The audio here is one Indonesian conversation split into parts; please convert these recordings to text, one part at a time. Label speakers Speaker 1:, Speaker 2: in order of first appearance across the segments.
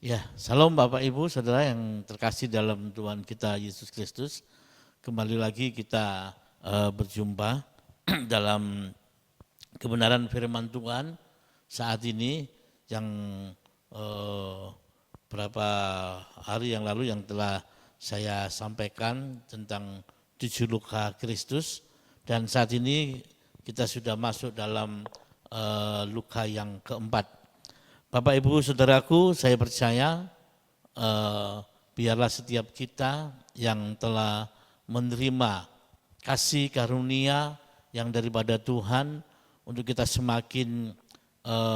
Speaker 1: Ya, salam Bapak Ibu, Saudara yang terkasih dalam Tuhan kita Yesus Kristus. Kembali lagi kita berjumpa dalam kebenaran firman Tuhan saat ini yang berapa hari yang lalu yang telah saya sampaikan tentang 7 luka Kristus, dan saat ini kita sudah masuk dalam luka yang keempat. Bapak Ibu Saudaraku, saya percaya biarlah setiap kita yang telah menerima kasih karunia yang daripada Tuhan untuk kita semakin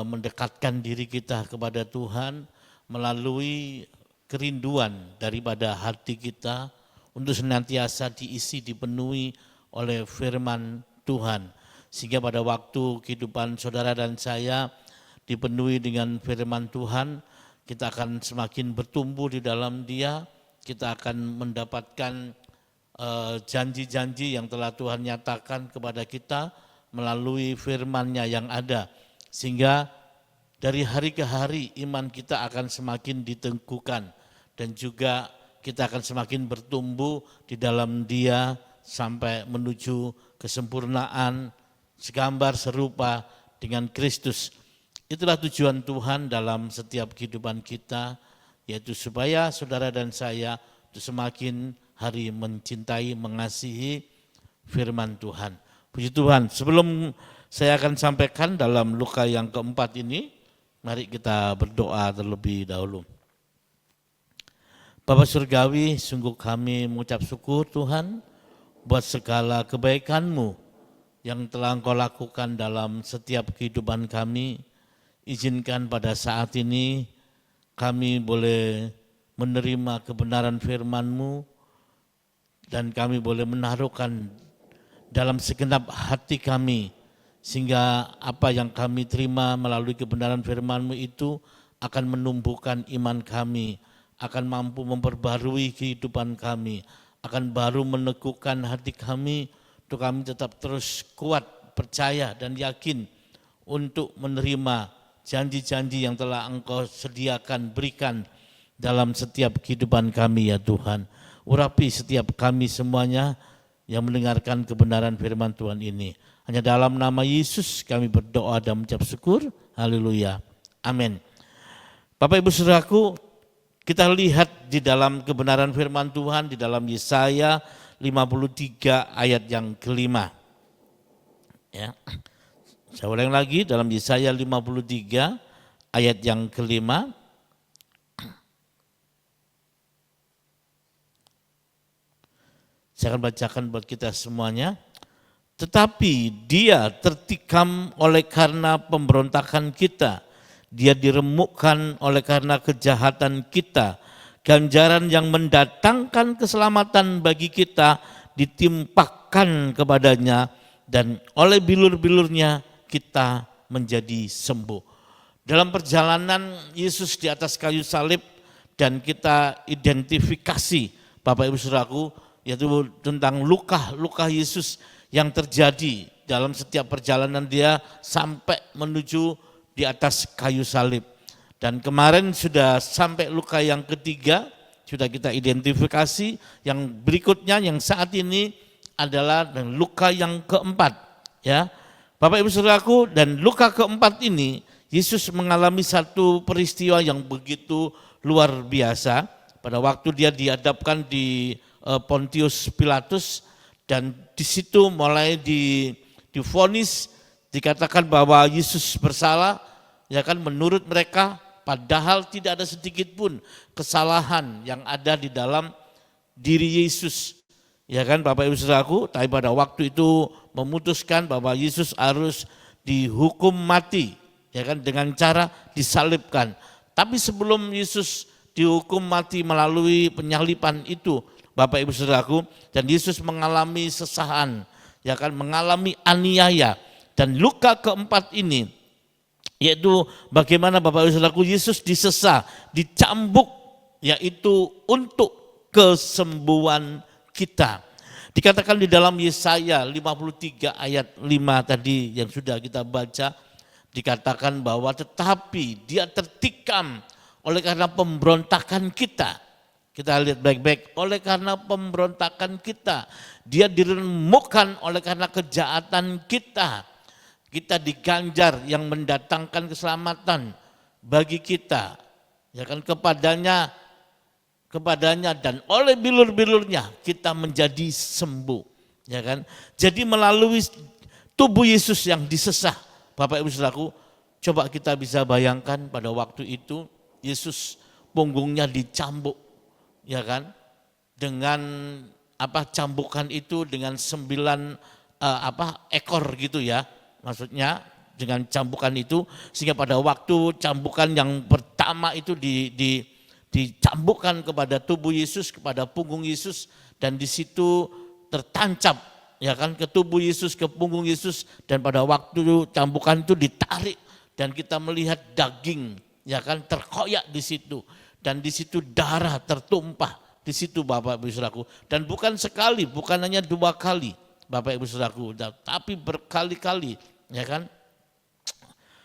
Speaker 1: mendekatkan diri kita kepada Tuhan melalui kerinduan daripada hati kita untuk senantiasa diisi, dipenuhi oleh firman Tuhan. Sehingga pada waktu kehidupan saudara dan saya dipenuhi dengan firman Tuhan, kita akan semakin bertumbuh di dalam Dia, kita akan mendapatkan janji-janji yang telah Tuhan nyatakan kepada kita melalui firman-Nya yang ada. Sehingga dari hari ke hari iman kita akan semakin diteguhkan dan juga kita akan semakin bertumbuh di dalam Dia sampai menuju kesempurnaan segambar serupa dengan Kristus. Itulah tujuan Tuhan dalam setiap kehidupan kita, yaitu supaya saudara dan saya semakin hari mencintai, mengasihi firman Tuhan. Puji Tuhan, sebelum saya akan sampaikan dalam luka yang keempat ini, mari kita berdoa terlebih dahulu. Bapa Surgawi, sungguh kami mengucap syukur Tuhan buat segala kebaikan-Mu yang telah Engkau lakukan dalam setiap kehidupan kami. Izinkan pada saat ini kami boleh menerima kebenaran firman-Mu dan kami boleh menaruhkan dalam segenap hati kami, sehingga apa yang kami terima melalui kebenaran firman-Mu itu akan menumbuhkan iman kami, akan mampu memperbarui kehidupan kami, akan baru meneguhkan hati kami untuk kami tetap terus kuat, percaya dan yakin untuk menerima janji-janji yang telah Engkau sediakan, berikan dalam setiap kehidupan kami ya Tuhan. Urapi setiap kami semuanya yang mendengarkan kebenaran firman Tuhan ini. Hanya dalam nama Yesus kami berdoa dan mengucap syukur. Haleluya. Amin. Bapak Ibu Saudaraku, kita lihat di dalam kebenaran firman Tuhan di dalam Yesaya 53 ayat yang kelima. Ya. Saya ulang lagi dalam Yesaya 53 ayat yang kelima. Saya akan bacakan buat kita semuanya. Tetapi dia tertikam oleh karena pemberontakan kita. Dia diremukkan oleh karena kejahatan kita. Ganjaran yang mendatangkan keselamatan bagi kita ditimpakan kepadanya, dan oleh bilur-bilurnya kita menjadi sembuh. Dalam perjalanan Yesus di atas kayu salib dan kita identifikasi Bapak Ibu Saudaraku, yaitu tentang luka-luka Yesus yang terjadi dalam setiap perjalanan Dia sampai menuju di atas kayu salib. Dan kemarin sudah sampai luka yang ketiga, sudah kita identifikasi. Yang berikutnya yang saat ini adalah luka yang keempat, ya. Bapak Ibu Saudaraku, dan luka keempat ini Yesus mengalami satu peristiwa yang begitu luar biasa pada waktu Dia dihadapkan di Pontius Pilatus, dan di situ mulai divonis, dikatakan bahwa Yesus bersalah, ya kan, menurut mereka, padahal tidak ada sedikit pun kesalahan yang ada di dalam diri Yesus. Ya kan Bapak Ibu Saudaraku, tapi pada waktu itu memutuskan bahwa Yesus harus dihukum mati, ya kan, dengan cara disalibkan. Tapi sebelum Yesus dihukum mati melalui penyaliban itu, Bapak Ibu Saudaraku, dan Yesus mengalami sesahan, ya kan, mengalami aniaya. Dan luka keempat ini, yaitu bagaimana Bapak Ibu Saudaraku Yesus disesah, dicambuk, yaitu untuk kesembuhan kita. Dikatakan di dalam Yesaya 53 ayat 5 tadi yang sudah kita baca, dikatakan bahwa tetapi dia tertikam oleh karena pemberontakan kita. Kita lihat baik-baik, oleh karena pemberontakan kita. Dia diremukkan oleh karena kejahatan kita. Kita diganjar yang mendatangkan keselamatan bagi kita. Ya kan, kepadanya dan oleh bilur-bilurnya kita menjadi sembuh. Ya kan? Jadi melalui tubuh Yesus yang disesah, Bapak Ibu Saudaraku, coba kita bisa bayangkan pada waktu itu Yesus punggungnya dicambuk, ya kan? Dengan cambukan itu dengan 9 ekor gitu ya. Maksudnya dengan cambukan itu, sehingga pada waktu cambukan yang pertama itu dicambukkan kepada tubuh Yesus, kepada punggung Yesus, dan di situ tertancap, ya kan, ke tubuh Yesus, ke punggung Yesus, dan pada waktu cambukan itu ditarik dan kita melihat daging, ya kan, terkoyak di situ, dan di situ darah tertumpah di situ, Bapak Ibu Saudaraku, dan bukan sekali, bukan hanya 2 kali, Bapak Ibu Saudaraku, tapi berkali-kali, ya kan.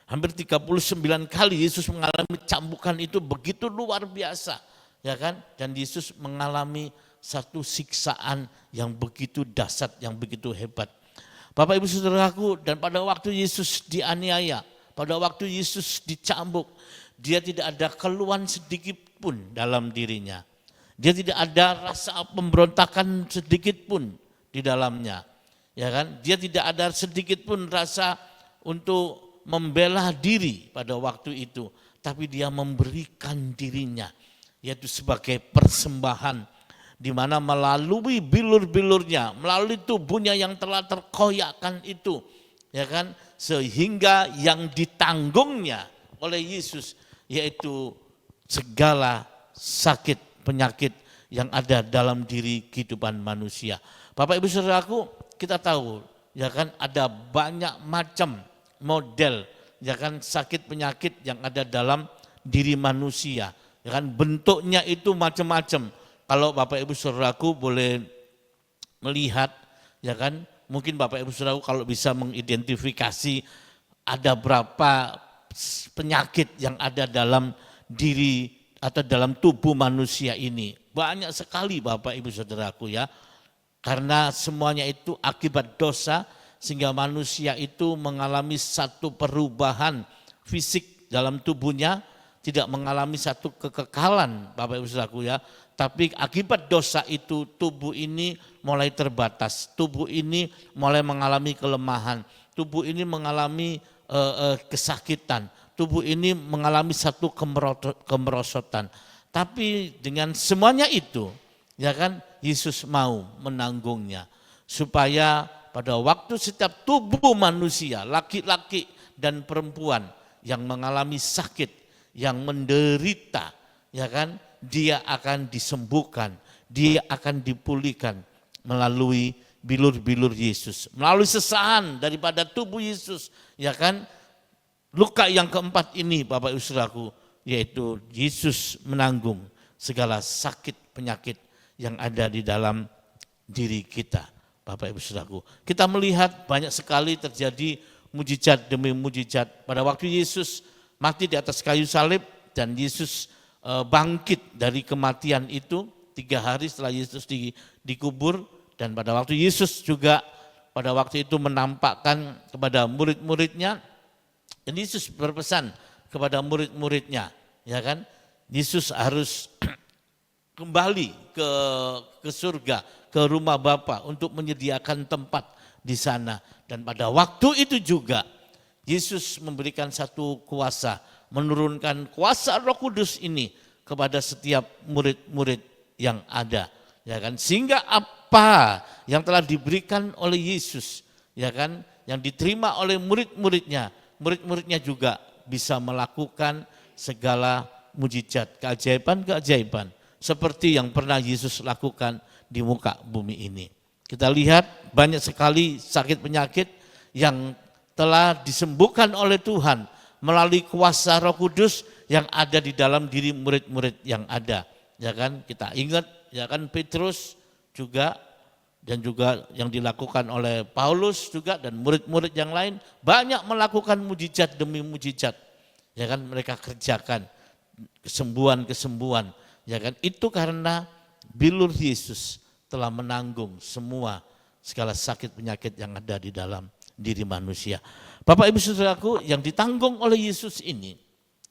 Speaker 1: Hampir 39 kali Yesus mengalami cambukan itu begitu luar biasa, ya kan? Dan Yesus mengalami satu siksaan yang begitu dahsyat, yang begitu hebat. Bapak Ibu Saudaraku, dan pada waktu Yesus dianiaya, pada waktu Yesus dicambuk, dia tidak ada keluhan sedikit pun dalam dirinya. Dia tidak ada rasa pemberontakan sedikit pun di dalamnya, ya kan? Dia tidak ada sedikit pun rasa untuk membela diri pada waktu itu, tapi dia memberikan dirinya, yaitu sebagai persembahan, di mana melalui bilur-bilurnya, melalui tubuhnya yang telah terkoyakkan itu, ya kan, sehingga yang ditanggungnya oleh Yesus, yaitu segala sakit penyakit yang ada dalam diri kehidupan manusia. Bapak Ibu Saudaraku, kita tahu, ya kan, ada banyak macam model, ya kan, sakit penyakit yang ada dalam diri manusia, ya kan, bentuknya itu macam-macam. Kalau Bapak Ibu Saudaraku boleh melihat, ya kan, mungkin Bapak Ibu Saudaraku kalau bisa mengidentifikasi ada berapa penyakit yang ada dalam diri atau dalam tubuh manusia ini. Banyak sekali Bapak Ibu Saudaraku ya, karena semuanya itu akibat dosa, sehingga manusia itu mengalami satu perubahan fisik dalam tubuhnya, tidak mengalami satu kekekalan Bapak Ibu Saudaraku ya. Tapi akibat dosa itu tubuh ini mulai terbatas, tubuh ini mulai mengalami kelemahan, tubuh ini mengalami kesakitan, tubuh ini mengalami satu kemerosotan. Tapi dengan semuanya itu, ya kan, Yesus mau menanggungnya supaya pada waktu setiap tubuh manusia, laki-laki dan perempuan yang mengalami sakit, yang menderita, ya kan, dia akan disembuhkan, dia akan dipulihkan melalui bilur-bilur Yesus, melalui sesahan daripada tubuh Yesus, ya kan. Luka yang keempat ini Bapak Ibu Saudaraku, yaitu Yesus menanggung segala sakit penyakit yang ada di dalam diri kita. Bapak Ibu Saudaraku, kita melihat banyak sekali terjadi mujizat demi mujizat. Pada waktu Yesus mati di atas kayu salib dan Yesus bangkit dari kematian itu 3 hari setelah Yesus dikubur, dan pada waktu Yesus juga pada waktu itu menampakkan kepada murid-muridnya, dan Yesus berpesan kepada murid-muridnya, ya kan, Yesus harus kembali ke surga, ke rumah Bapa untuk menyediakan tempat di sana. Dan pada waktu itu juga Yesus memberikan satu kuasa, menurunkan kuasa Roh Kudus ini kepada setiap murid-murid yang ada, ya kan, sehingga apa yang telah diberikan oleh Yesus, ya kan, yang diterima oleh murid-muridnya juga bisa melakukan segala mujizat, keajaiban-keajaiban seperti yang pernah Yesus lakukan di muka bumi ini. Kita lihat banyak sekali sakit penyakit yang telah disembuhkan oleh Tuhan melalui kuasa Roh Kudus yang ada di dalam diri murid-murid yang ada, ya kan. Kita ingat, ya kan, Petrus juga, dan juga yang dilakukan oleh Paulus juga, dan murid-murid yang lain banyak melakukan mujizat demi mujizat, ya kan, mereka kerjakan kesembuhan-kesembuhan, ya kan? Itu karena bilur Yesus telah menanggung semua segala sakit penyakit yang ada di dalam diri manusia. Bapak Ibu Saudaraku, yang ditanggung oleh Yesus ini,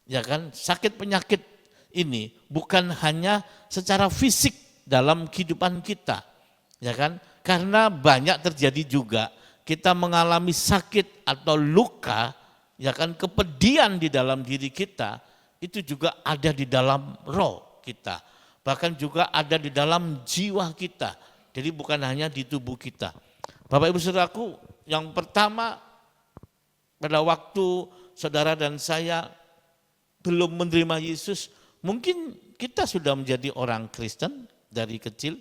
Speaker 1: ya kan, sakit penyakit ini bukan hanya secara fisik dalam kehidupan kita, ya kan? Karena banyak terjadi juga kita mengalami sakit atau luka, ya kan, kepedihan di dalam diri kita, itu juga ada di dalam roh kita. Bahkan juga ada di dalam jiwa kita. Jadi bukan hanya di tubuh kita. Bapak Ibu Saudaraku, yang pertama pada waktu saudara dan saya belum menerima Yesus, mungkin kita sudah menjadi orang Kristen dari kecil,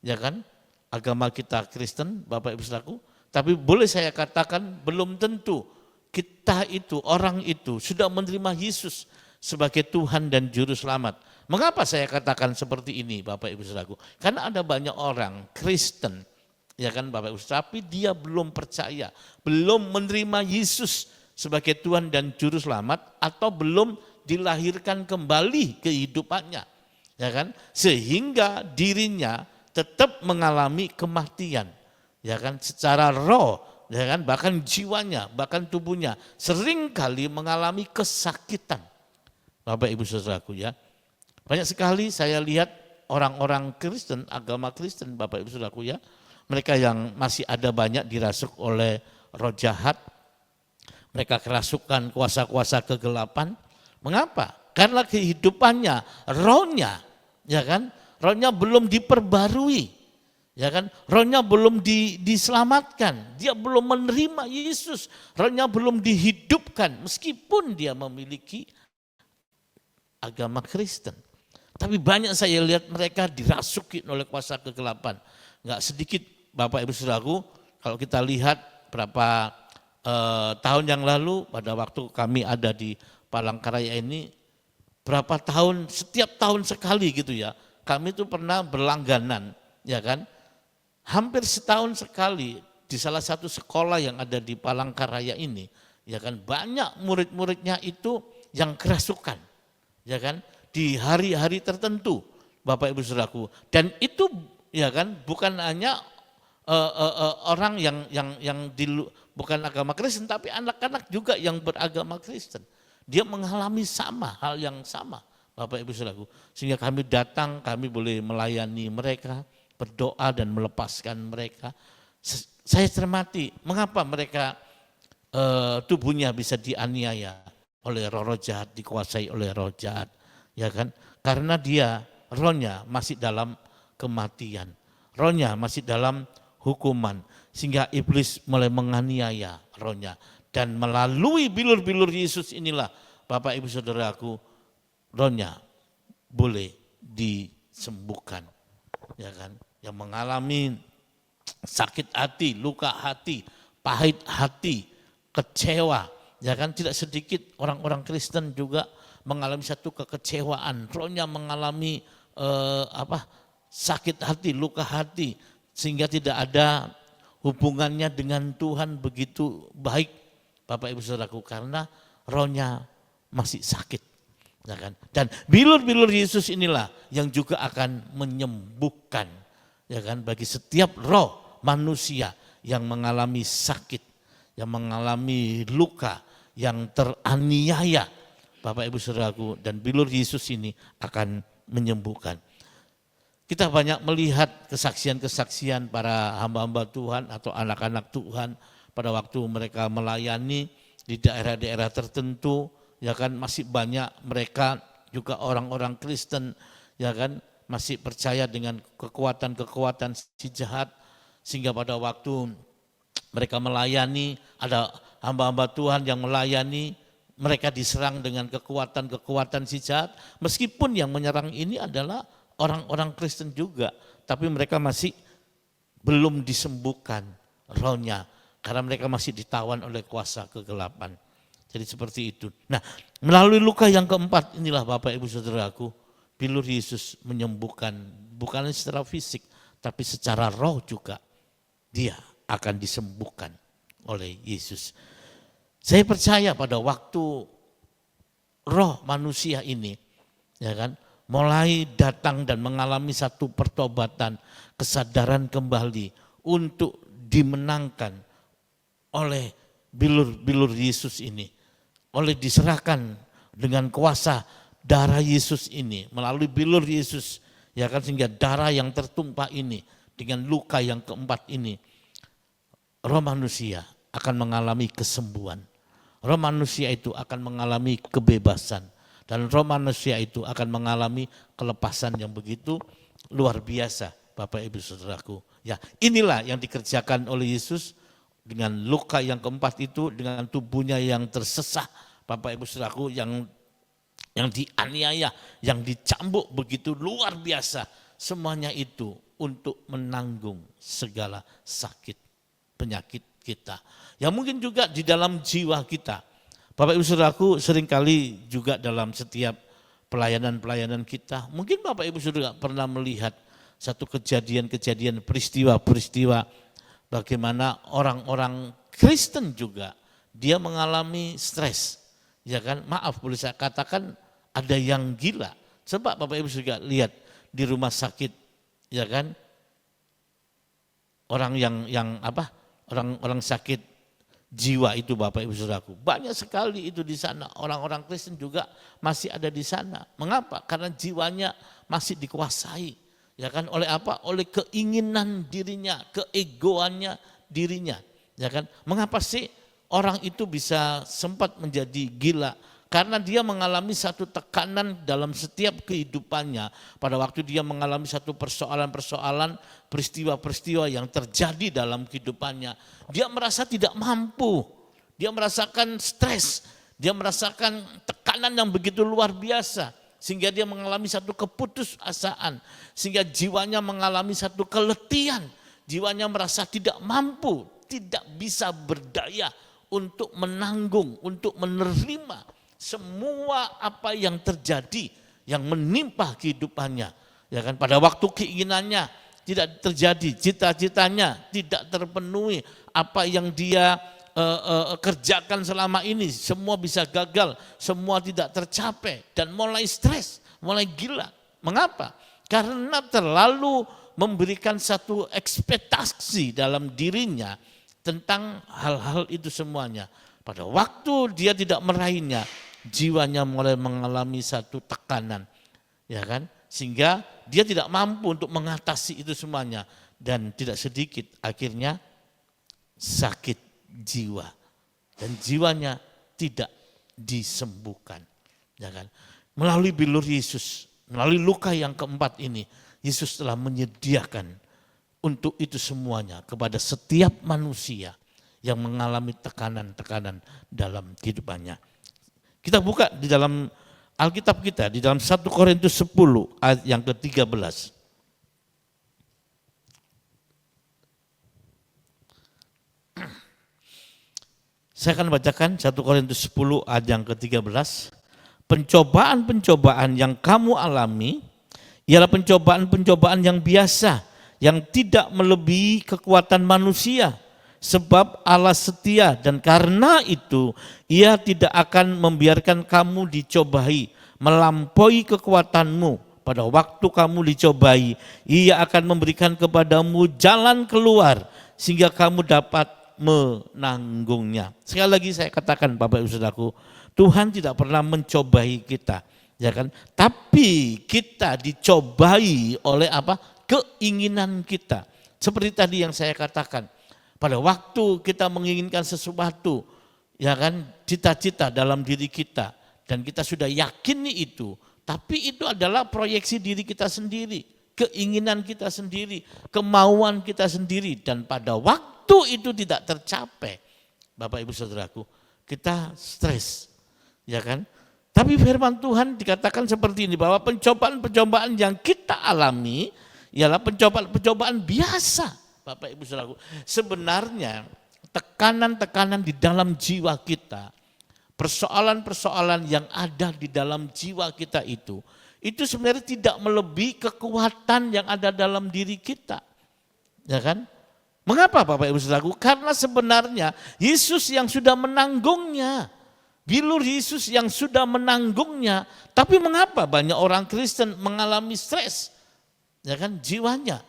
Speaker 1: ya kan? Agama kita Kristen, Bapak Ibu Saudaraku. Tapi boleh saya katakan belum tentu kita itu, orang itu sudah menerima Yesus sebagai Tuhan dan Juru Selamat. Mengapa saya katakan seperti ini, Bapak Ibu Saudaraku? Karena ada banyak orang Kristen, ya kan Bapak Ibu, tapi dia belum percaya, belum menerima Yesus sebagai Tuhan dan Juru Selamat, atau belum dilahirkan kembali kehidupannya, ya kan? Sehingga dirinya tetap mengalami kematian, ya kan? Secara roh, ya kan? Bahkan jiwanya, bahkan tubuhnya seringkali mengalami kesakitan. Bapak Ibu Saudaraku, ya. Banyak sekali saya lihat orang-orang Kristen, agama Kristen, Bapak Ibu Saudaraku, ya. Mereka yang masih ada banyak dirasuk oleh roh jahat. Mereka kerasukan kuasa-kuasa kegelapan. Mengapa? Karena kehidupannya, rohnya, ya kan? Rohnya belum diperbarui, ya kan? Rohnya belum diselamatkan. Dia belum menerima Yesus. Rohnya belum dihidupkan meskipun dia memiliki agama Kristen. Tapi banyak saya lihat mereka dirasuki oleh kuasa kegelapan. Enggak sedikit Bapak Ibu Saudaraku, kalau kita lihat berapa tahun yang lalu pada waktu kami ada di Palangkaraya ini, berapa tahun, setiap tahun sekali gitu ya, kami itu pernah berlangganan, ya kan, hampir setahun sekali di salah satu sekolah yang ada di Palangkaraya ini, ya kan, banyak murid-muridnya itu yang kerasukan, ya kan, di hari-hari tertentu, Bapak Ibu Saudaraku. Dan itu, ya kan, bukan hanya orang yang bukan agama Kristen, tapi anak-anak juga yang beragama Kristen. Dia mengalami sama, hal yang sama, Bapak Ibu Saudaraku. Sehingga kami datang, kami boleh melayani mereka, berdoa dan melepaskan mereka. Saya cermati, mengapa mereka tubuhnya bisa dianiaya oleh roh jahat, dikuasai oleh roh jahat, ya kan? Karena dia, rohnya masih dalam kematian, rohnya masih dalam hukuman, sehingga iblis mulai menganiaya rohnya. Dan melalui bilur-bilur Yesus inilah, Bapak Ibu Saudaraku, rohnya boleh disembuhkan, ya kan? Yang mengalami sakit hati, luka hati, pahit hati, kecewa, ya kan? Tidak sedikit orang-orang Kristen juga mengalami satu kekecewaan, rohnya mengalami sakit hati, luka hati, sehingga tidak ada hubungannya dengan Tuhan begitu baik, Bapak Ibu Saudaraku, karena rohnya masih sakit, ya kan? Dan bilur-bilur Yesus inilah yang juga akan menyembuhkan, ya kan, bagi setiap roh manusia yang mengalami sakit, yang mengalami luka, yang teraniaya, Bapak Ibu Saudaraku, dan bilur Yesus ini akan menyembuhkan. Kita banyak melihat kesaksian-kesaksian para hamba-hamba Tuhan atau anak-anak Tuhan pada waktu mereka melayani di daerah-daerah tertentu, ya kan, masih banyak mereka juga orang-orang Kristen, ya kan, masih percaya dengan kekuatan-kekuatan si jahat, sehingga pada waktu mereka melayani, ada hamba-hamba Tuhan yang melayani, mereka diserang dengan kekuatan-kekuatan si jahat, meskipun yang menyerang ini adalah orang-orang Kristen juga, tapi mereka masih belum disembuhkan rohnya, karena mereka masih ditawan oleh kuasa kegelapan. Jadi seperti itu. Nah, melalui luka yang keempat inilah Bapak Ibu Saudaraku, bilur Yesus menyembuhkan, bukan secara fisik, tapi secara roh juga. Dia akan disembuhkan oleh Yesus. Saya percaya pada waktu roh manusia ini ya kan? Mulai datang dan mengalami satu pertobatan, kesadaran kembali untuk dimenangkan oleh bilur-bilur Yesus ini, oleh diserahkan dengan kuasa darah Yesus ini, melalui bilur Yesus, ya kan, sehingga darah yang tertumpah ini, dengan luka yang keempat ini, roh manusia akan mengalami kesembuhan. Roh manusia itu akan mengalami kebebasan. Dan roh manusia itu akan mengalami kelepasan yang begitu luar biasa, Bapak Ibu Saudaraku. Ya, inilah yang dikerjakan oleh Yesus dengan luka yang keempat itu, dengan tubuhnya yang tersesah, Bapak Ibu Saudaraku, yang dianiaya, yang dicambuk begitu luar biasa. Semuanya itu untuk menanggung segala sakit, penyakit kita. Ya mungkin juga di dalam jiwa kita. Bapak Ibu Saudaraku, seringkali juga dalam setiap pelayanan-pelayanan kita, mungkin Bapak Ibu Saudara pernah melihat satu kejadian-kejadian, peristiwa-peristiwa bagaimana orang-orang Kristen juga dia mengalami stres. Ya kan, maaf boleh saya katakan ada yang gila. Sebab Bapak Ibu juga lihat di rumah sakit, ya kan, orang orang sakit jiwa itu Bapak Ibu Saudaraku. Banyak sekali itu di sana, orang-orang Kristen juga masih ada di sana. Mengapa? Karena jiwanya masih dikuasai. Ya kan, oleh apa? Oleh keinginan dirinya, keegoannya dirinya. Ya kan? Mengapa sih orang itu bisa sempat menjadi gila? Karena dia mengalami satu tekanan dalam setiap kehidupannya. Pada waktu dia mengalami satu persoalan-persoalan, peristiwa-peristiwa yang terjadi dalam kehidupannya. Dia merasa tidak mampu, dia merasakan stres, dia merasakan tekanan yang begitu luar biasa. Sehingga dia mengalami satu keputusasaan, sehingga jiwanya mengalami satu keletihan. Jiwanya merasa tidak mampu, tidak bisa berdaya untuk menanggung, untuk menerima semua apa yang terjadi, yang menimpa kehidupannya. Ya kan, pada waktu keinginannya tidak terjadi, cita-citanya tidak terpenuhi, apa yang dia kerjakan selama ini semua bisa gagal, semua tidak tercapai dan mulai stres, mulai gila. Mengapa? Karena terlalu memberikan satu ekspektasi dalam dirinya tentang hal-hal itu semuanya. Pada waktu dia tidak meraihnya, jiwanya mulai mengalami satu tekanan, ya kan? Sehingga dia tidak mampu untuk mengatasi itu semuanya dan tidak sedikit akhirnya sakit jiwa dan jiwanya tidak disembuhkan, ya kan? Melalui bilur Yesus, melalui luka yang keempat ini, Yesus telah menyediakan untuk itu semuanya kepada setiap manusia yang mengalami tekanan-tekanan dalam kehidupannya. Kita buka di dalam Alkitab kita, di dalam 1 Korintus 10 ayat yang ke-13. Saya akan bacakan 1 Korintus 10 ayat yang ke-13. Pencobaan-pencobaan yang kamu alami ialah pencobaan-pencobaan yang biasa, yang tidak melebihi kekuatan manusia. Sebab Allah setia dan karena itu Ia tidak akan membiarkan kamu dicobai melampaui kekuatanmu. Pada waktu kamu dicobai, Ia akan memberikan kepadamu jalan keluar sehingga kamu dapat menanggungnya. Sekali lagi saya katakan Bapak Ibu Saudaraku, Tuhan tidak pernah mencobai kita, ya kan? Tapi kita dicobai oleh apa? Keinginan kita. Seperti tadi yang saya katakan. Pada waktu kita menginginkan sesuatu, ya kan, cita-cita dalam diri kita, dan kita sudah yakini itu, tapi itu adalah proyeksi diri kita sendiri, keinginan kita sendiri, kemauan kita sendiri, dan pada waktu itu tidak tercapai, Bapak Ibu Saudaraku, kita stres, ya kan? Tapi firman Tuhan dikatakan seperti ini, bahwa pencobaan-pencobaan yang kita alami ialah pencobaan-pencobaan biasa. Bapak Ibu Saudaraku, sebenarnya tekanan-tekanan di dalam jiwa kita, persoalan-persoalan yang ada di dalam jiwa kita itu sebenarnya tidak melebihi kekuatan yang ada dalam diri kita. Ya kan? Mengapa Bapak Ibu Saudaraku? Karena sebenarnya Yesus yang sudah menanggungnya. Bilur Yesus yang sudah menanggungnya. Tapi mengapa banyak orang Kristen mengalami stres? Ya kan, jiwanya.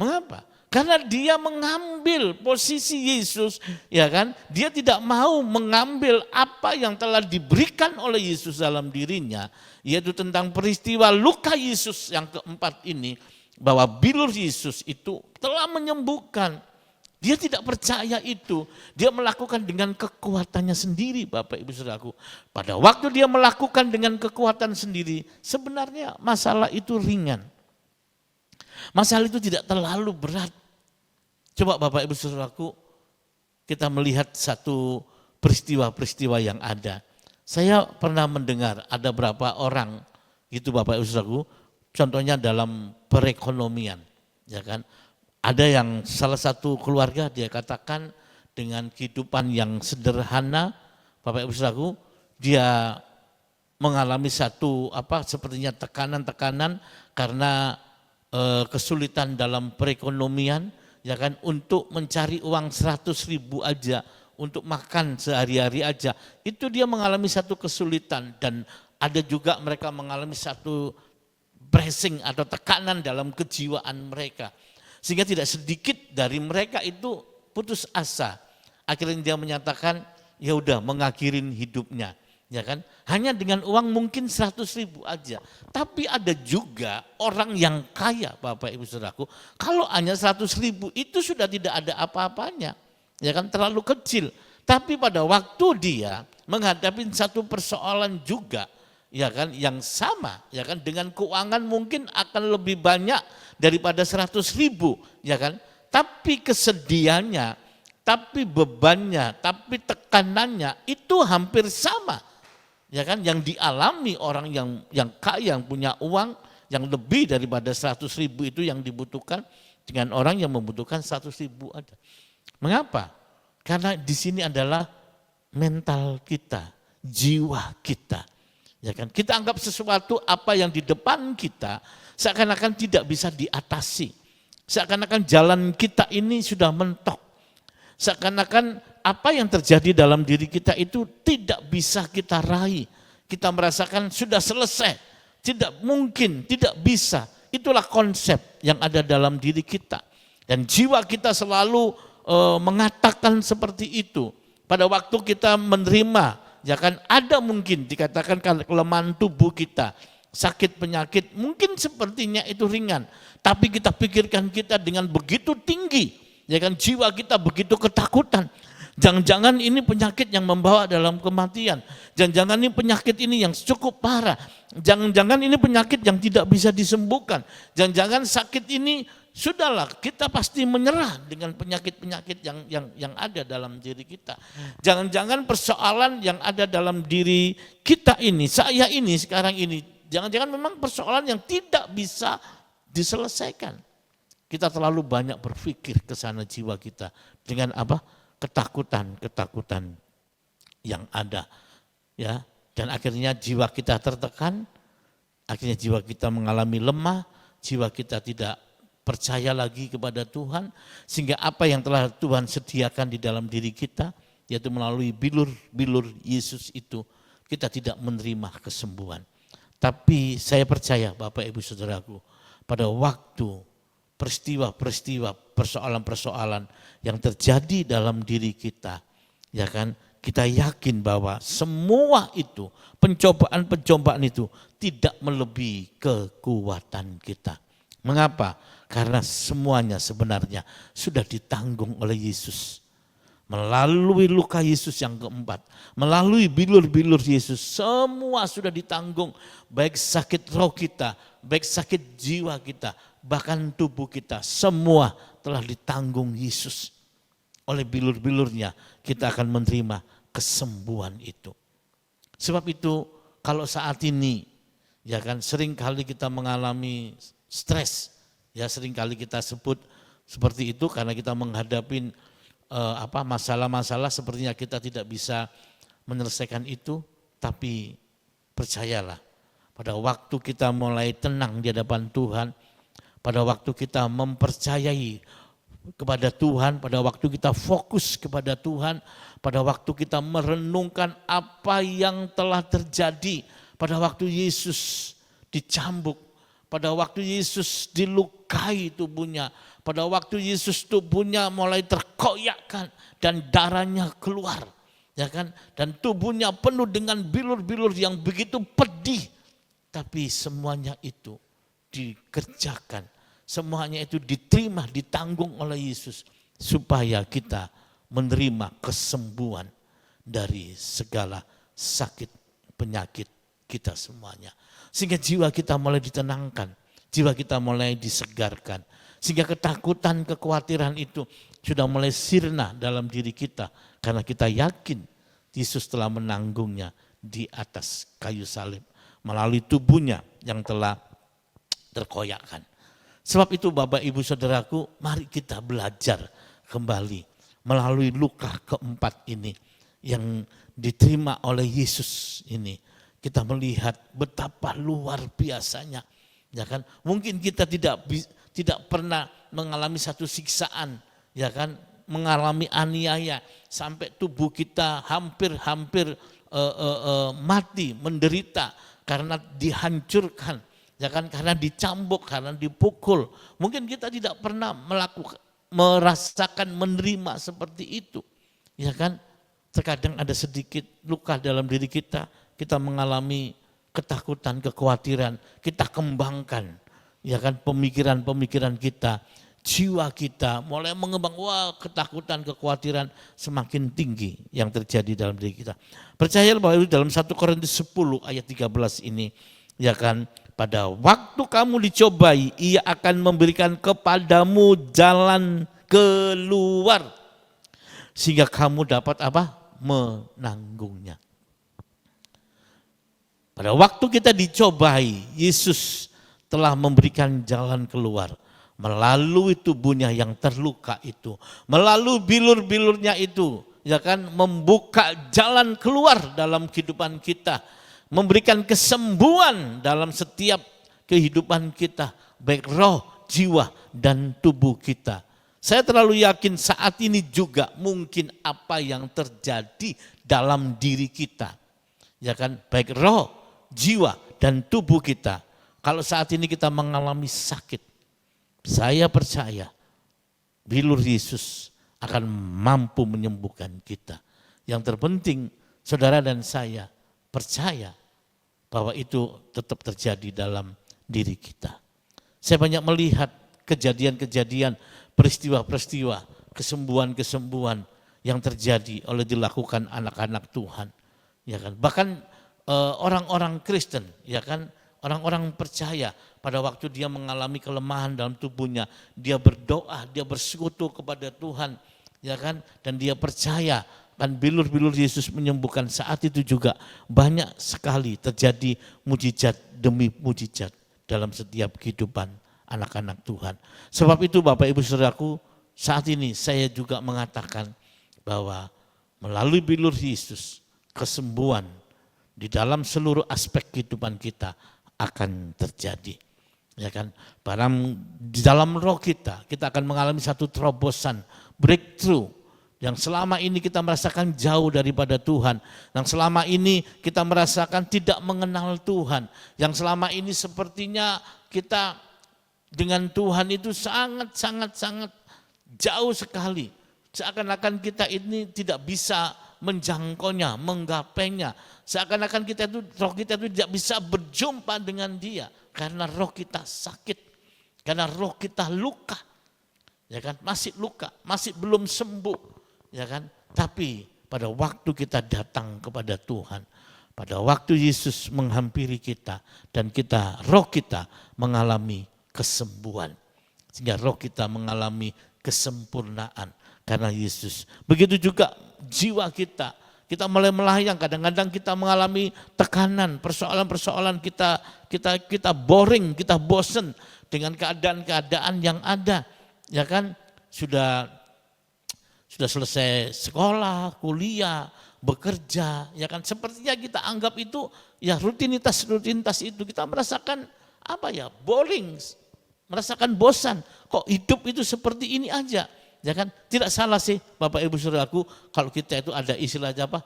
Speaker 1: Mengapa? Karena dia mengambil posisi Yesus, ya kan? Dia tidak mau mengambil apa yang telah diberikan oleh Yesus dalam dirinya, yaitu tentang peristiwa luka Yesus yang keempat ini, bahwa bilur Yesus itu telah menyembuhkan. Dia tidak percaya itu. Dia melakukan dengan kekuatannya sendiri, Bapak Ibu Saudaraku. Pada waktu dia melakukan dengan kekuatan sendiri, sebenarnya masalah itu ringan. Masalah itu tidak terlalu berat. Coba Bapak Ibu Saudaraku, kita melihat satu peristiwa-peristiwa yang ada. Saya pernah mendengar ada berapa orang gitu Bapak Ibu Saudaraku, contohnya dalam perekonomian, ya kan? Ada yang salah satu keluarga dia katakan dengan kehidupan yang sederhana, Bapak Ibu Saudaraku, dia mengalami satu sepertinya tekanan-tekanan karena kesulitan dalam perekonomian, ya kan, untuk mencari uang 100.000 aja untuk makan sehari-hari aja. Itu dia mengalami satu kesulitan, dan ada juga mereka mengalami satu pressing atau tekanan dalam kejiwaan mereka. Sehingga tidak sedikit dari mereka itu putus asa. Akhirnya dia menyatakan ya udah mengakhirin hidupnya, ya kan? Hanya dengan uang mungkin 100.000 aja. Tapi ada juga orang yang kaya, Bapak Ibu Saudaraku, kalau hanya 100.000 itu sudah tidak ada apa-apanya, ya kan, terlalu kecil. Tapi pada waktu dia menghadapi satu persoalan juga, ya kan, yang sama, ya kan, dengan keuangan mungkin akan lebih banyak daripada 100.000, ya kan. Tapi kesedihannya, tapi bebannya, tapi tekanannya itu hampir sama, ya kan, yang dialami orang yang kaya, yang punya uang yang lebih daripada 100.000 itu yang dibutuhkan, dengan orang yang membutuhkan 100.000 aja. Mengapa? Karena di sini adalah mental kita, jiwa kita. Ya kan, kita anggap sesuatu apa yang di depan kita seakan-akan tidak bisa diatasi. Seakan-akan jalan kita ini sudah mentok. Seakan-akan apa yang terjadi dalam diri kita itu tidak bisa kita raih. Kita merasakan sudah selesai, tidak mungkin, tidak bisa. Itulah konsep yang ada dalam diri kita. Dan jiwa kita selalu mengatakan seperti itu. Pada waktu kita menerima, ya kan, ada mungkin dikatakan kelemahan tubuh kita, sakit penyakit, mungkin sepertinya itu ringan. Tapi kita pikirkan kita dengan begitu tinggi, ya kan, jiwa kita begitu ketakutan. Jangan-jangan ini penyakit yang membawa dalam kematian. Jangan-jangan ini penyakit ini yang cukup parah. Jangan-jangan ini penyakit yang tidak bisa disembuhkan. Jangan-jangan sakit ini sudahlah, kita pasti menyerah dengan penyakit-penyakit yang ada dalam diri kita. Jangan-jangan persoalan yang ada dalam diri kita ini, saya ini sekarang ini, jangan-jangan memang persoalan yang tidak bisa diselesaikan. Kita terlalu banyak berpikir ke sana jiwa kita dengan ketakutan yang ada, ya. Dan akhirnya jiwa kita tertekan, akhirnya jiwa kita mengalami lemah, jiwa kita tidak percaya lagi kepada Tuhan, sehingga apa yang telah Tuhan sediakan di dalam diri kita, yaitu melalui bilur Yesus itu, kita tidak menerima kesembuhan. Tapi saya percaya Bapak Ibu Saudaraku, pada waktu peristiwa-peristiwa, persoalan-persoalan yang terjadi dalam diri kita, ya kan, kita yakin bahwa semua itu, pencobaan-pencobaan itu tidak melebihi kekuatan kita. Mengapa? Karena semuanya sebenarnya sudah ditanggung oleh Yesus. Melalui luka Yesus yang keempat, melalui bilur-bilur Yesus, semua sudah ditanggung. Baik sakit roh kita, baik sakit jiwa kita, bahkan tubuh kita, semua telah ditanggung Yesus. Oleh bilur-bilurnya kita akan menerima kesembuhan itu. Sebab itu kalau saat ini, ya kan, seringkali kita mengalami stres, ya seringkali kita sebut seperti itu karena kita menghadapi masalah-masalah, sepertinya kita tidak bisa menyelesaikan itu. Tapi percayalah, pada waktu kita mulai tenang di hadapan Tuhan, pada waktu kita mempercayai kepada Tuhan, pada waktu kita fokus kepada Tuhan, pada waktu kita merenungkan apa yang telah terjadi, pada waktu Yesus dicambuk, pada waktu Yesus dilukai tubuhnya, pada waktu Yesus tubuhnya mulai terkoyakkan dan darahnya keluar, ya kan? Dan tubuhnya penuh dengan bilur-bilur yang begitu pedih, tapi semuanya itu dikerjakan, semuanya itu diterima, ditanggung oleh Yesus supaya kita menerima kesembuhan dari segala sakit penyakit kita semuanya. Sehingga jiwa kita mulai ditenangkan, jiwa kita mulai disegarkan. Sehingga ketakutan, kekhawatiran itu sudah mulai sirna dalam diri kita. Karena kita yakin Yesus telah menanggungnya di atas kayu salib. Melalui tubuhnya yang telah terkoyakkan. Sebab itu Bapak Ibu Saudaraku, mari kita belajar kembali melalui luka keempat ini yang diterima oleh Yesus ini. Kita melihat betapa luar biasanya, ya kan? Mungkin kita tidak pernah mengalami satu siksaan, ya kan? Mengalami aniaya sampai tubuh kita hampir mati, menderita karena dihancurkan, ya kan? Karena dicambuk, karena dipukul. Mungkin kita tidak pernah merasakan, menerima seperti itu, ya kan? Terkadang ada sedikit luka dalam diri kita mengalami ketakutan, kekhawatiran, kita kembangkan, ya kan, pemikiran-pemikiran kita, jiwa kita mulai mengembang, wah ketakutan, kekhawatiran semakin tinggi yang terjadi dalam diri kita. Percaya bahwa itu dalam 1 Korintus 10 ayat 13 ini, ya kan, pada waktu kamu dicobai, ia akan memberikan kepadamu jalan keluar, sehingga kamu dapat apa? Menanggungnya. Pada waktu kita dicobai, Yesus telah memberikan jalan keluar melalui tubuhnya yang terluka itu, melalui bilur-bilurnya itu, ya kan, membuka jalan keluar dalam kehidupan kita, memberikan kesembuhan dalam setiap kehidupan kita, baik roh, jiwa, dan tubuh kita. Saya terlalu yakin saat ini juga mungkin apa yang terjadi dalam diri kita, ya kan, baik roh, jiwa, dan tubuh kita. Kalau saat ini kita mengalami sakit, saya percaya bilur Yesus akan mampu menyembuhkan kita. Yang terpenting saudara dan saya percaya bahwa itu tetap terjadi dalam diri kita. Saya banyak melihat kejadian-kejadian, peristiwa-peristiwa, kesembuhan-kesembuhan yang terjadi oleh dilakukan anak-anak Tuhan. Ya kan? Bahkan orang-orang Kristen, ya kan, orang-orang percaya pada waktu dia mengalami kelemahan dalam tubuhnya, dia berdoa, dia bersekutu kepada Tuhan, ya kan, dan dia percaya kan bilur-bilur Yesus menyembuhkan. Saat itu juga banyak sekali terjadi mujizat demi mujizat dalam setiap kehidupan anak-anak Tuhan. Sebab itu Bapak Ibu Saudaraku, saat ini saya juga mengatakan bahwa melalui bilur Yesus kesembuhan di dalam seluruh aspek kehidupan kita akan terjadi. Ya kan? Barang di dalam roh kita akan mengalami satu terobosan, breakthrough, yang selama ini kita merasakan jauh daripada Tuhan, yang selama ini kita merasakan tidak mengenal Tuhan, yang selama ini sepertinya kita dengan Tuhan itu sangat jauh sekali. Seakan-akan kita ini tidak bisa menjangkaunya, menggapainya. Seakan-akan roh kita itu tidak bisa berjumpa dengan Dia karena roh kita sakit, karena roh kita luka, ya kan, masih luka, masih belum sembuh, ya kan. Tapi pada waktu kita datang kepada Tuhan, pada waktu Yesus menghampiri kita dan roh kita mengalami kesembuhan, sehingga roh kita mengalami kesempurnaan karena Yesus. Begitu juga jiwa kita mulai melayang, kadang-kadang kita mengalami tekanan, persoalan-persoalan kita boring, kita bosen dengan keadaan-keadaan yang ada, ya kan, sudah selesai sekolah, kuliah, bekerja, ya kan, sepertinya kita anggap itu ya rutinitas itu kita merasakan apa ya, boring, merasakan bosan. kok hidup itu seperti ini aja. Ya kan, tidak salah sih Bapak Ibu Saudaraku kalau kita itu ada istilahnya apa?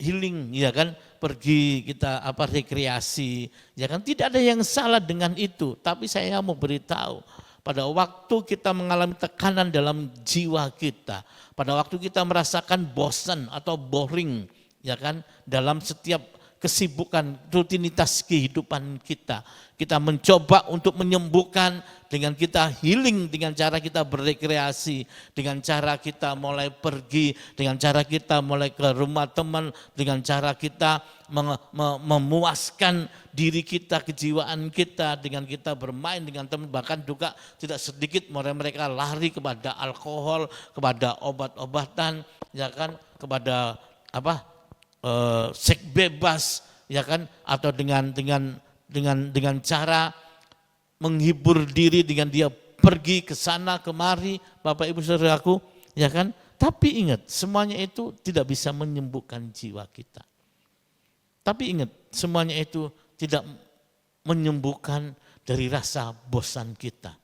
Speaker 1: Healing, ya kan, pergi kita rekreasi, ya kan, tidak ada yang salah dengan itu. Tapi saya mau beritahu, pada waktu kita mengalami tekanan dalam jiwa kita, pada waktu kita merasakan bosan atau boring, ya kan, dalam setiap kesibukan rutinitas kehidupan kita mencoba untuk menyembuhkan dengan kita healing, dengan cara kita berrekreasi, dengan cara kita mulai pergi, dengan cara kita mulai ke rumah teman, dengan cara kita memuaskan diri kita, kejiwaan kita, dengan kita bermain dengan teman, bahkan juga tidak sedikit mereka lari kepada alkohol, kepada obat-obatan, ya kan, kepada seks bebas, ya kan, atau dengan cara menghibur diri dengan dia pergi ke sana kemari, Bapak Ibu Saudaraku, ya kan? Tapi ingat, semuanya itu tidak bisa menyembuhkan jiwa kita. Tapi ingat, semuanya itu tidak menyembuhkan dari rasa bosan kita.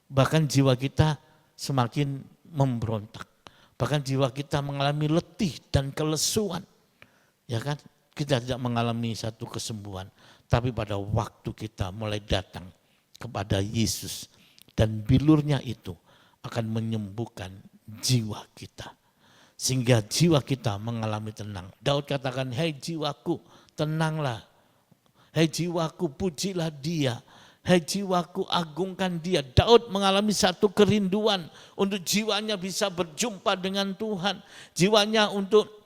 Speaker 1: Bahkan jiwa kita semakin memberontak. Bahkan jiwa kita mengalami letih dan kelesuan. Ya kan, kita tidak mengalami satu kesembuhan, tapi pada waktu kita mulai datang kepada Yesus dan bilurnya itu akan menyembuhkan jiwa kita. Sehingga jiwa kita mengalami tenang. Daud katakan, hei jiwaku tenanglah, hei jiwaku pujilah dia, hei jiwaku agungkan dia. Daud mengalami satu kerinduan untuk jiwanya bisa berjumpa dengan Tuhan, jiwanya untuk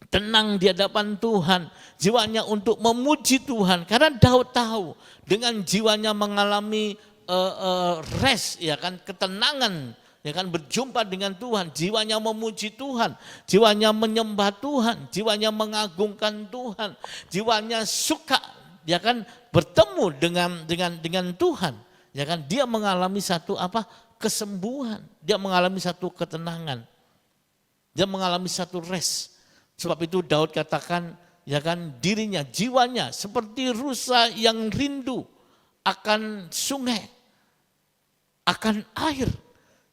Speaker 1: tenang di hadapan Tuhan, jiwanya untuk memuji Tuhan. Karena Daud tahu dengan jiwanya mengalami rest, ya kan, ketenangan, ya kan, berjumpa dengan Tuhan, jiwanya memuji Tuhan, jiwanya menyembah Tuhan, jiwanya mengagungkan Tuhan, jiwanya suka, ya kan, bertemu dengan Tuhan, ya kan, dia mengalami satu kesembuhan, dia mengalami satu ketenangan, dia mengalami satu rest. Sebab itu Daud katakan, ya kan, dirinya, jiwanya seperti rusa yang rindu akan sungai, akan air.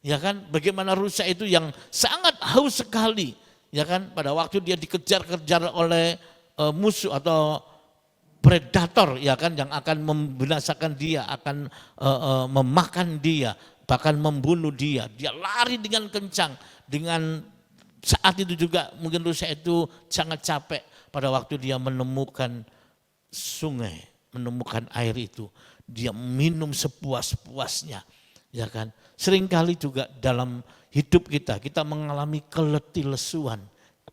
Speaker 1: Ya kan, bagaimana rusa itu yang sangat haus sekali, ya kan, pada waktu dia dikejar-kejar oleh musuh atau predator, ya kan, yang akan membinasakan dia, akan memakan dia, bahkan membunuh dia. Dia lari dengan kencang, dengan saat itu juga mungkin rusa itu sangat capek pada waktu dia menemukan sungai, menemukan air itu. Dia minum sepuas-puasnya, ya kan. Seringkali juga dalam hidup kita mengalami keletilesuan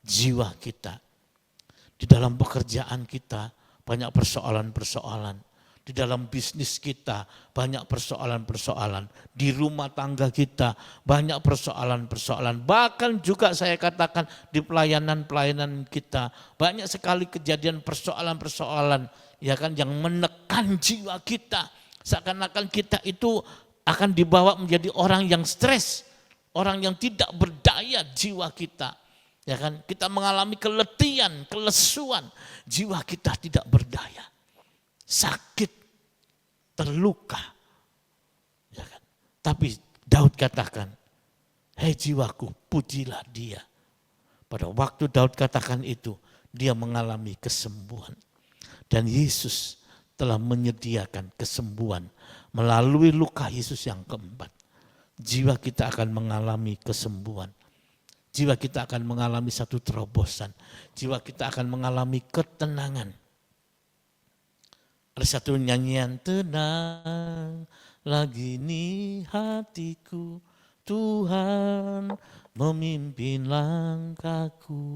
Speaker 1: jiwa kita. Di dalam pekerjaan kita banyak persoalan-persoalan. Di dalam bisnis kita banyak persoalan-persoalan. Di rumah tangga kita banyak persoalan-persoalan. Bahkan juga saya katakan di pelayanan-pelayanan kita banyak sekali kejadian persoalan-persoalan, ya kan, yang menekan jiwa kita. Seakan-akan kita itu akan dibawa menjadi orang yang stres, orang yang tidak berdaya jiwa kita. Ya kan, kita mengalami keletihan, kelesuan, jiwa kita tidak berdaya. Sakit, terluka. Ya kan? Tapi Daud katakan, hei jiwaku, pujilah dia. Pada waktu Daud katakan itu, dia mengalami kesembuhan. Dan Yesus telah menyediakan kesembuhan melalui luka Yesus yang keempat. Jiwa kita akan mengalami kesembuhan. Jiwa kita akan mengalami satu terobosan. Jiwa kita akan mengalami ketenangan. Ada satu nyanyian, tenang lagi nih hatiku, Tuhan memimpin langkahku.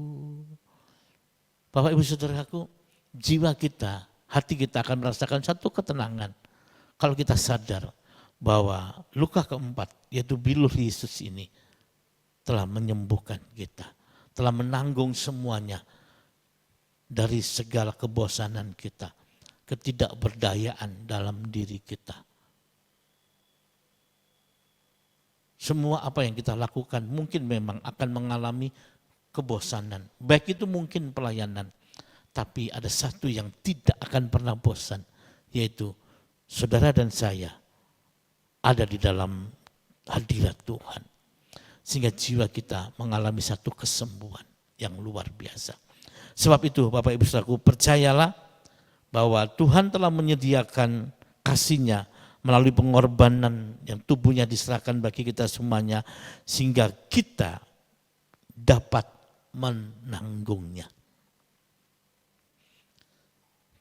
Speaker 1: Bapak Ibu Saudaraku, jiwa kita, hati kita akan merasakan satu ketenangan. Kalau kita sadar bahwa luka keempat, yaitu bilur Yesus ini, telah menyembuhkan kita, telah menanggung semuanya dari segala kebosanan kita, ketidakberdayaan dalam diri kita. Semua apa yang kita lakukan mungkin memang akan mengalami kebosanan. Baik itu mungkin pelayanan, tapi ada satu yang tidak akan pernah bosan, yaitu saudara dan saya ada di dalam hadirat Tuhan. Sehingga jiwa kita mengalami satu kesembuhan yang luar biasa. Sebab itu Bapak Ibu Saudaraku, percayalah bahwa Tuhan telah menyediakan kasih-Nya melalui pengorbanan yang tubuhnya diserahkan bagi kita semuanya, sehingga kita dapat menanggungnya.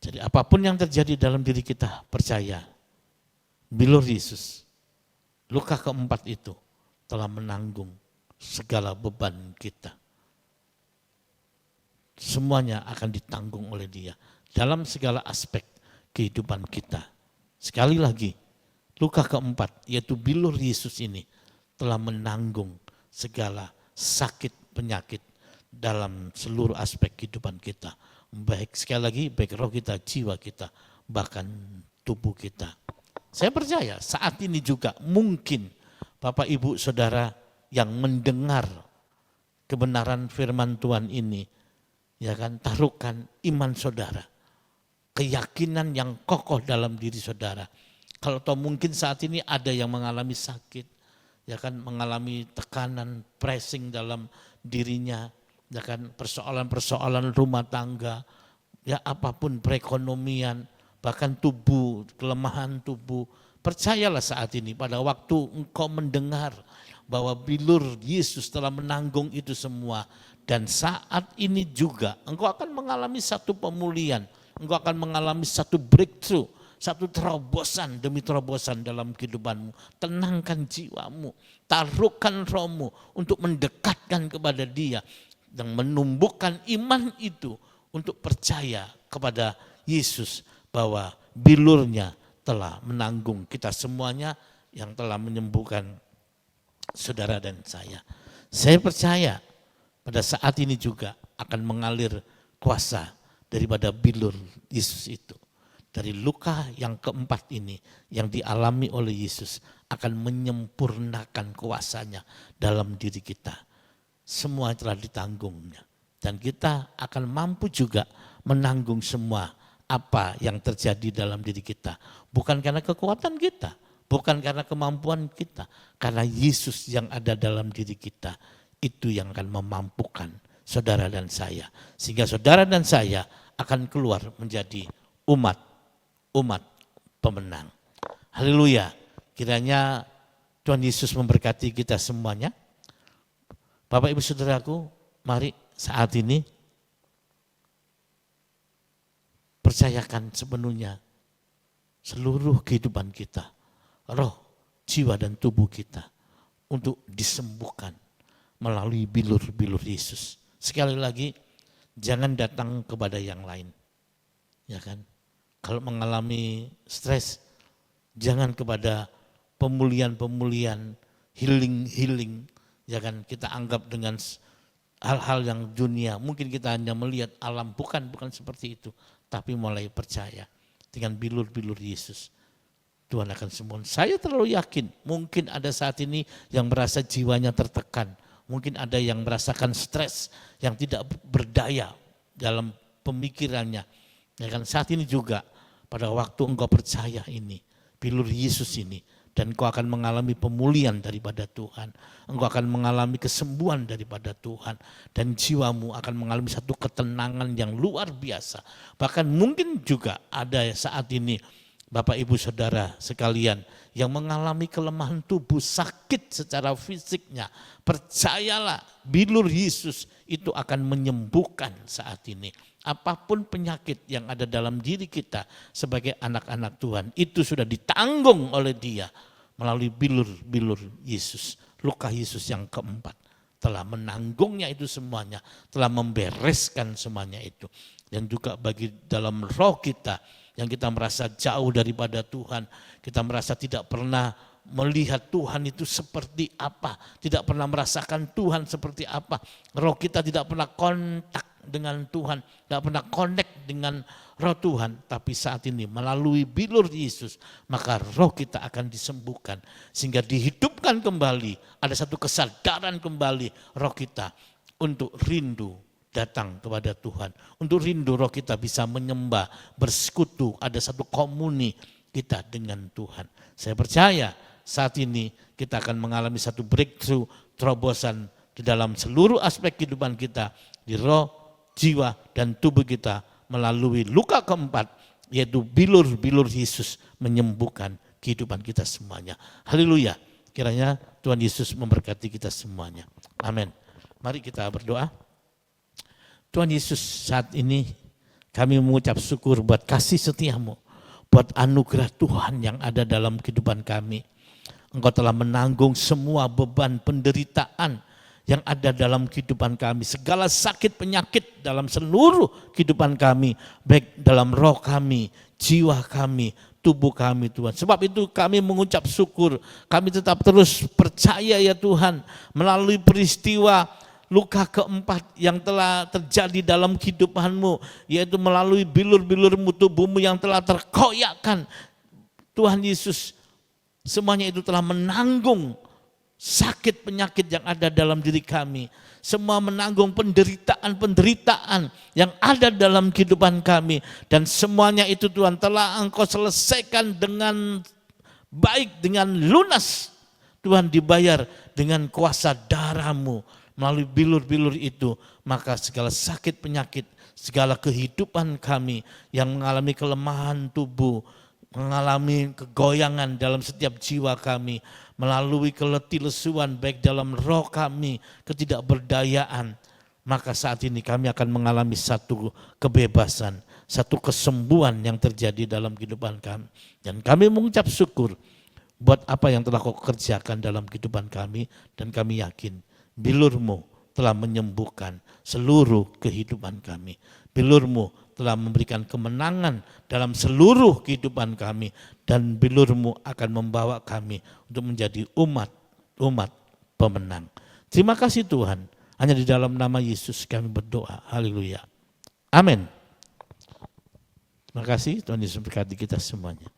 Speaker 1: Jadi apapun yang terjadi dalam diri kita, percaya, bilur Yesus, luka keempat itu telah menanggung segala beban kita. Semuanya akan ditanggung oleh Dia dalam segala aspek kehidupan kita. Sekali lagi, luka keempat, yaitu bilur Yesus ini telah menanggung segala sakit penyakit dalam seluruh aspek kehidupan kita. Baik sekali lagi, baik roh kita, jiwa kita, bahkan tubuh kita. Saya percaya saat ini juga mungkin Bapak Ibu Saudara yang mendengar kebenaran firman Tuhan ini, ya kan, taruhkan iman saudara, keyakinan yang kokoh dalam diri saudara. Kalau toh mungkin saat ini ada yang mengalami sakit, ya kan, mengalami tekanan, pressing dalam dirinya, ya kan, persoalan-persoalan rumah tangga, ya apapun, perekonomian, bahkan tubuh, kelemahan tubuh. Percayalah saat ini pada waktu engkau mendengar bahwa bilur Yesus telah menanggung itu semua, dan saat ini juga engkau akan mengalami satu pemulihan, engkau akan mengalami satu breakthrough, satu terobosan demi terobosan dalam kehidupanmu. Tenangkan jiwamu, taruhkan rohmu untuk mendekatkan kepada Dia, dan menumbuhkan iman itu untuk percaya kepada Yesus bahwa bilurnya telah menanggung kita semuanya, yang telah menyembuhkan saudara dan saya. Saya percaya pada saat ini juga akan mengalir kuasa daripada bilur Yesus itu. Dari luka yang keempat ini yang dialami oleh Yesus akan menyempurnakan kuasanya dalam diri kita. Semua telah ditanggungnya. Dan kita akan mampu juga menanggung semua apa yang terjadi dalam diri kita. Bukan karena kekuatan kita, bukan karena kemampuan kita. Karena Yesus yang ada dalam diri kita, itu yang akan memampukan saudara dan saya. Sehingga saudara dan saya akan keluar menjadi umat pemenang. Haleluya. Kiranya Tuhan Yesus memberkati kita semuanya. Bapak Ibu Saudaraku, mari saat ini percayakan sepenuhnya seluruh kehidupan kita, roh, jiwa dan tubuh kita untuk disembuhkan melalui bilur-bilur Yesus. Sekali lagi, jangan datang kepada yang lain. Ya kan? Kalau mengalami stres, jangan kepada pemulihan-pemulihan, healing, ya kan, kita anggap dengan hal-hal yang dunia. Mungkin kita hanya melihat alam, bukan seperti itu. Tapi mulai percaya dengan bilur-bilur Yesus, Tuhan akan sembuh. Saya terlalu yakin, mungkin ada saat ini yang merasa jiwanya tertekan. Mungkin ada yang merasakan stres, yang tidak berdaya dalam pemikirannya. Ya kan, saat ini juga pada waktu engkau percaya ini, bilur Yesus ini, dan engkau akan mengalami pemulihan daripada Tuhan. Engkau akan mengalami kesembuhan daripada Tuhan. Dan jiwamu akan mengalami satu ketenangan yang luar biasa. Bahkan mungkin juga ada saat ini Bapak Ibu Saudara sekalian yang mengalami kelemahan tubuh, sakit secara fisiknya. Percayalah, bilur Yesus itu akan menyembuhkan saat ini. Apapun penyakit yang ada dalam diri kita sebagai anak-anak Tuhan, itu sudah ditanggung oleh Dia melalui bilur-bilur Yesus. Luka Yesus yang keempat telah menanggungnya itu semuanya, telah membereskan semuanya itu. Dan juga bagi dalam roh kita yang kita merasa jauh daripada Tuhan, kita merasa tidak pernah melihat Tuhan itu seperti apa, tidak pernah merasakan Tuhan seperti apa, roh kita tidak pernah kontak dengan Tuhan, tidak pernah connect dengan roh Tuhan, tapi saat ini melalui bilur Yesus, maka roh kita akan disembuhkan, sehingga dihidupkan kembali, ada satu kesadaran kembali roh kita untuk rindu datang kepada Tuhan, untuk rindu roh kita bisa menyembah, bersekutu, ada satu komuni kita dengan Tuhan. Saya percaya saat ini kita akan mengalami satu breakthrough, terobosan di dalam seluruh aspek kehidupan kita, di roh, jiwa, dan tubuh kita melalui luka keempat, yaitu bilur-bilur Yesus menyembuhkan kehidupan kita semuanya. Haleluya. Kiranya Tuhan Yesus memberkati kita semuanya. Amin. Mari kita berdoa. Tuhan Yesus, saat ini kami mengucap syukur buat kasih setiamu, buat anugerah Tuhan yang ada dalam kehidupan kami. Engkau telah menanggung semua beban penderitaan yang ada dalam kehidupan kami. Segala sakit penyakit dalam seluruh kehidupan kami, baik dalam roh kami, jiwa kami, tubuh kami Tuhan. Sebab itu kami mengucap syukur, kami tetap terus percaya ya Tuhan, melalui peristiwa luka keempat yang telah terjadi dalam kehidupanmu, yaitu melalui bilur-bilurmu, tubuhmu yang telah terkoyakkan. Tuhan Yesus, semuanya itu telah menanggung sakit penyakit yang ada dalam diri kami. Semua menanggung penderitaan-penderitaan yang ada dalam kehidupan kami. Dan semuanya itu Tuhan telah Engkau selesaikan dengan baik, dengan lunas. Tuhan dibayar dengan kuasa darah-Mu. Melalui bilur-bilur itu, maka segala sakit penyakit, segala kehidupan kami yang mengalami kelemahan tubuh, mengalami kegoyangan dalam setiap jiwa kami, melalui keletih lesuan baik dalam roh kami, ketidakberdayaan, maka saat ini kami akan mengalami satu kebebasan, satu kesembuhan yang terjadi dalam kehidupan kami. Dan kami mengucap syukur buat apa yang telah Kau kerjakan dalam kehidupan kami, dan kami yakin bilur-Mu telah menyembuhkan seluruh kehidupan kami. Bilur-Mu telah memberikan kemenangan dalam seluruh kehidupan kami, dan bilur-Mu akan membawa kami untuk menjadi umat pemenang. Terima kasih Tuhan, hanya di dalam nama Yesus kami berdoa. Haleluya. Amin. Terima kasih, Tuhan Yesus berkati kita semuanya.